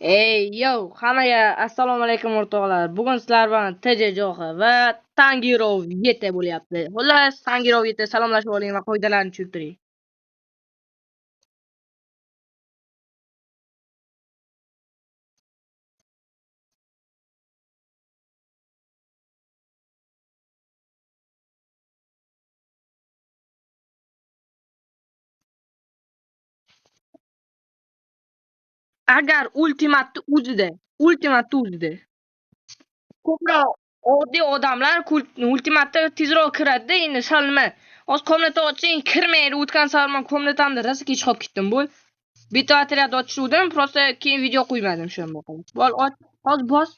Yo, hammaga assalomu alaykum o'rtoqlar. Bugun sizlar bilan TJ Jo'xa va Tangirov YT bo'lyapti. Xullas, Tangirov YT salomlashib oling va qoidalarni tushuntiring. Agar ultimatni o'zida ko'proq oddiy odamlar ultimatda tezroq kiradi-da, endi sal nima. Hozir komnata ochsang kirmaydi. O'tgan safar men komnatamda rosa kech qolib ketdim bu. Bitta otryad ochuvdim, просто keyin video qo'ymadim shunday qilib. Bol och, hozir bos.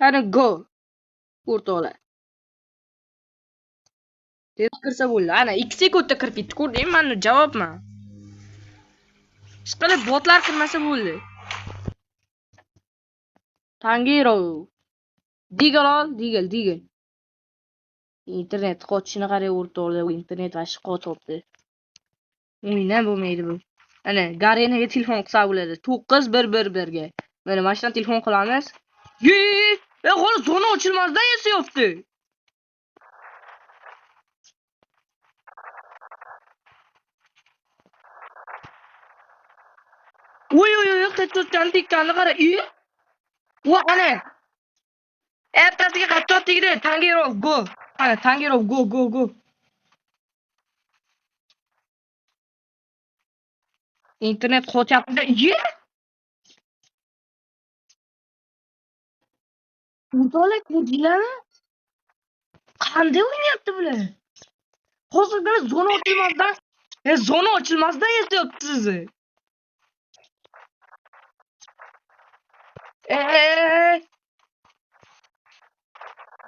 Qani go, o'rtoqlar. Tez kirsa bo'ldi. Ana 2 sekundda kirib ketdi. Ko'rdingmi? Mana javobman. Ishqilib botlar kirmasa bo'ldi. Tangiro. Digel ol, digel. Internet qochishini qarang o'rtoqlar. Internet vashi qochibdi. O'yindan bo'lmaydi bu. Ana Garenaga telefon qilsa bo'ladi. 9111 ga. Mana mashinadan telefon qilamiz. Hozir zona ochilmasdan yasayapti. Oy, qachon tikkanni qara. Voy ana. Ertasiga qachon tegdi? Tangirov go. Ana Tangirov go. Internet qochyapti. O'rtoqlar ko'rdinglarmi? Qanday o'ynayapti bular? Hozirgina zona ochilmasdan yasayapti sizni.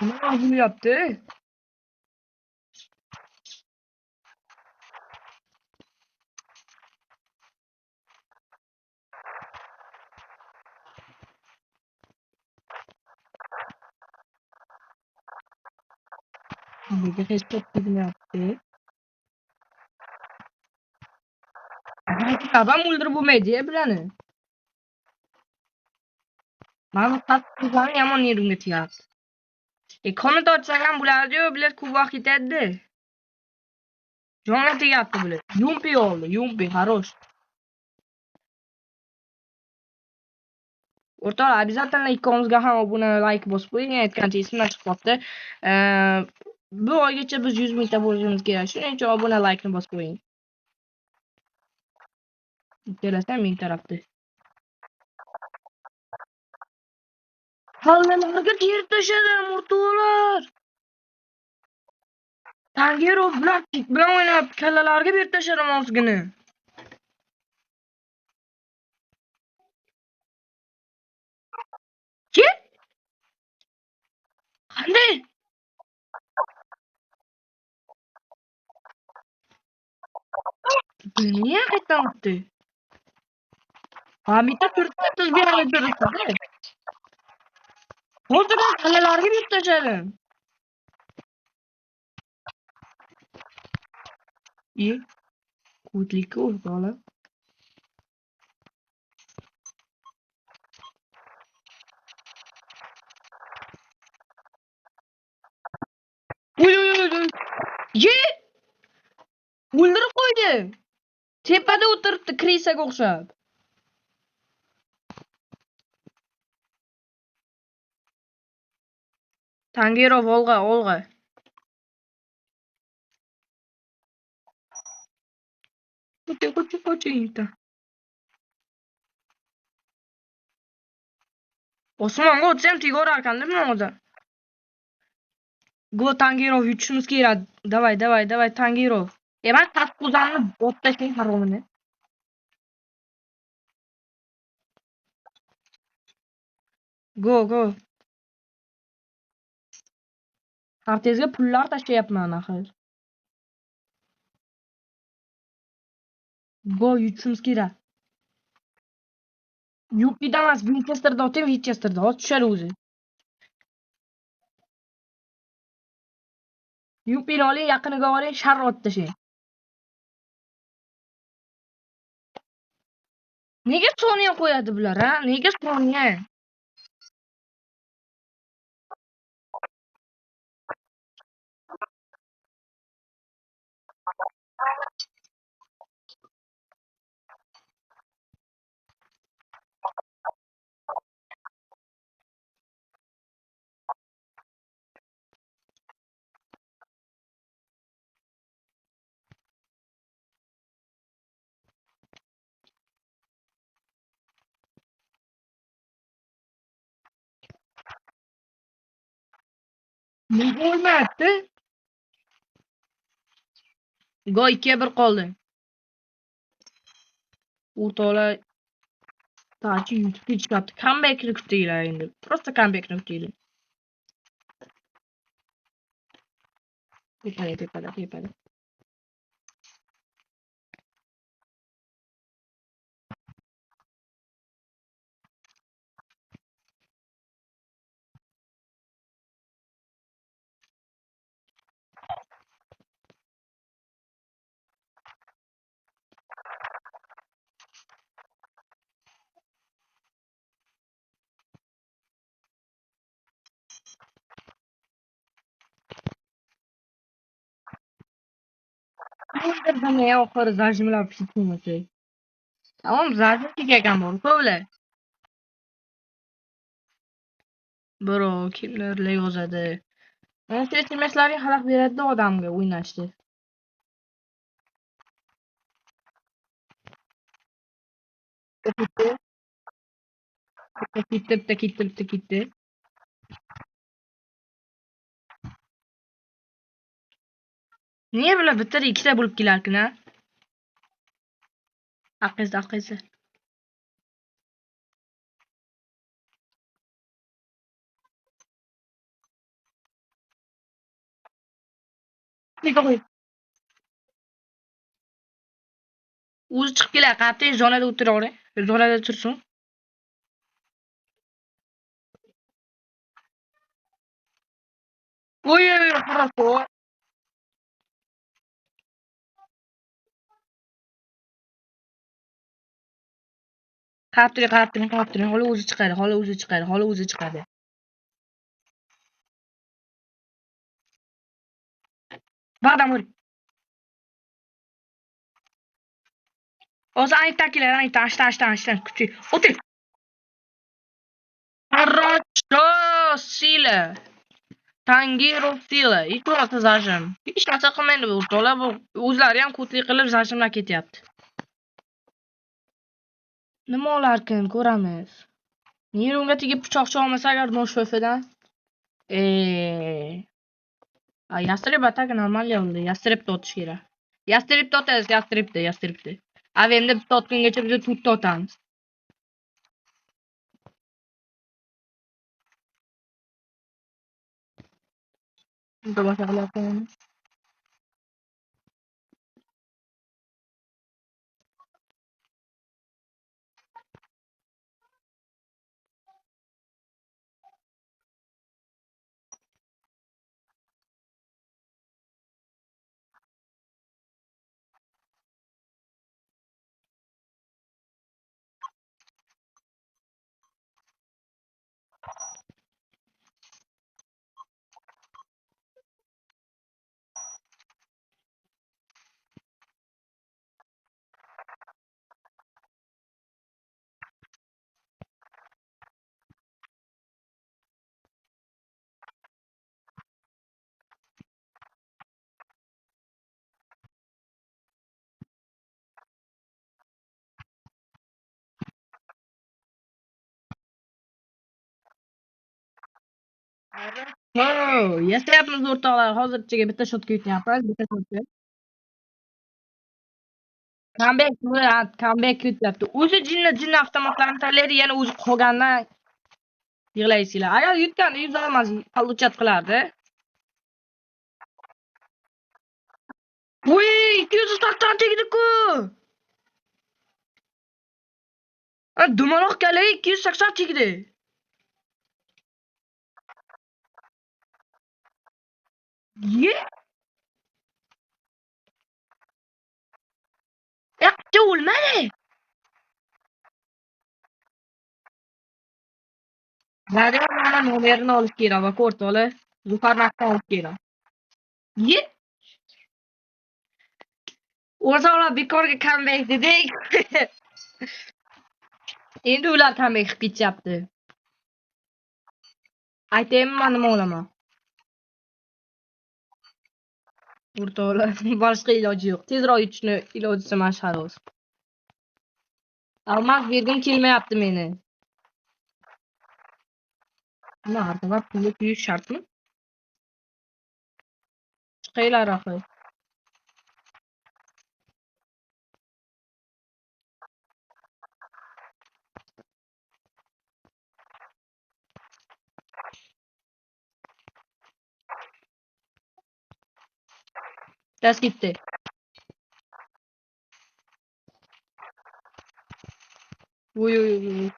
Nima bo'lyapti? Nega hech to'xtayapti? Babam o'ldirib bo'lmaydi-ya bularni. Mana qattiqlarni yomon yerimga tiyapti. Komment ochsang ham bularni bular ko'p vaqt ketadi. Jonga tegyapti bular. Yumpi oldi, yumpi, xarosh. O'rtoqlar, обязательно ikkovimizga ham obuna, like bosib qo'ying. Aytgancha esimdan chiqib qoldi. Bu oygacha biz 100 mingta bo'lishimiz kerak. Shuning uchun obuna, like ni bosib qo'ying. Ikkalasi ham ming tarafda. Kallalarga terib tashladim o'rtoqlar. Tangirov bilan tik bilan o'ynab kallalarga berib tashladim ozgina. Kim? Qanday? Niye qaytmoqdi? Bitta turibdi, siz bir yoqqa turibsiz. Hozir kallalarga berib tashladim. Ko'tlikka o'rtoqlar. Uy. O'ldirib qo'ydi. Tepada o'tiribdi krisaga o'xshab. Tangirov olg'a. Qo'chingda. Osmonga o'tsam tegaverarkan-da men hozir. Go Tangirov yutishimiz kerak. Давай, Tangirov. Ben tatkuzanlı botta şey haromini. Go. Kartezga pullar tashlayapman axir. Go yutishimiz kerak. Yupida emas, Winchesterda o'tib, Winchesterda hozir tushar o'zi. Yupini oling, yaqiniga oling, sharrot tashlang. Nega soniya qo'yadi bular, ha? Nega soniya? Nega o'lmayapti? Go 2-ga 1 qoldi. O'rtoqlar tachi yutib ketishyapti. Comeback'ni kutinglar endi. Просто comeback'ni kutinglar. Tepada. O'ldirdim ya oxiri zajimlar pishitmasa. Tamam, zajim tegagan bor-ku ular. Bro, kimlarlar yozadi? Mana shu SMS-larga xalaq beradi odamga o'ynashdi. Bitta ketdi. Niye bular bitta ikkita bo'lib kelarkin, ha? Aqizda. Nega qo'y? O'zi chiqib kelar, qat'iy zonada o'tiravering. Zonada tursin. Voy, хорошо. Qarab turing. Holi o'zi chiqadi. Bag'dan bo'l. Hozir ashtan. Kuchi. O'tir. Хорошо, sila. Tangiro sila. Ikki zajim. Hech narsa qilmaydi bu o'rtoqlar. Bu o'zlari ham ko'tlik qilib zajimlar ketyapti. Nima olarkin ko'ramiz. Nirunga tegib pichoq olmasa agar noshfofidan. Yastreb ataka normal oldi. Yastreb otish kerak. Yastrebda. Avenda bitta otgungacha biz 4 ta otamiz. Bunga boshqa qilyapman. Yashayapmiz o'rtoqlar. Hozirchaga bitta shotga yutyapmiz. Comeback yutyapti. O'zi jinni avtomatlarni tanlaydi, yana o'zi qolgandan yig'laysizlar. Agar yutganda 100 emas, получат qilardi. Voy, 280 tegdi-ku. Dumaloq kala 280 tegdi. Ye? Yo'qcha o'lmadi. Daryo mana nomerini olib kelam va o'rtoqlar. Zuhar Makdan olib kelam. Ye, o'rtoqlar bekorga comeback dedik. Endi ular comeback qilib ketyapti. Aytaymi nima olaman? O'rtoqlar, boshqa iloji yo'q. Tezroq yutishni ilojisi mana shu xolos. Almas bergim kelmayapti meni. Nima har safar pulga kuyish shartmi? Chiqinglar axir. Dast ketdi. Voy voy voy.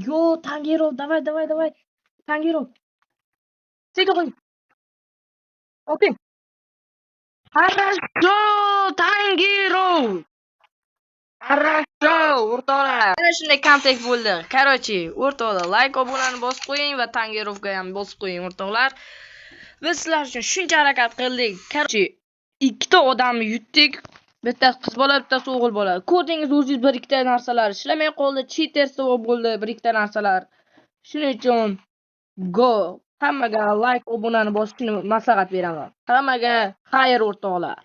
Yo, Tangirov, давай. Tangirov. Sekin. Okey. Хорошо, Tangirov. Хорошо, o'rtoqlar. Mana shunday comeback bo'ldi. Короче, o'rtoqlar, like, obunani bosib qo'ying va Tangirovga ham bosib qo'ying, o'rtoqlar. Biz sizlar uchun shuncha harakat qildik. Короче, ikkita odamni yutdik. Bittasi qiz bola, bittasi o'g'il bola. Ko'rdingiz o'zingiz bir ikkita narsalar ishlamay qoldi. Cheaters bo'ldi bir ikkita narsalar. Shuning uchun go. Hammaga like, obunani bosishni maslahat beraman. Hammaga xayr o'rtoqlar.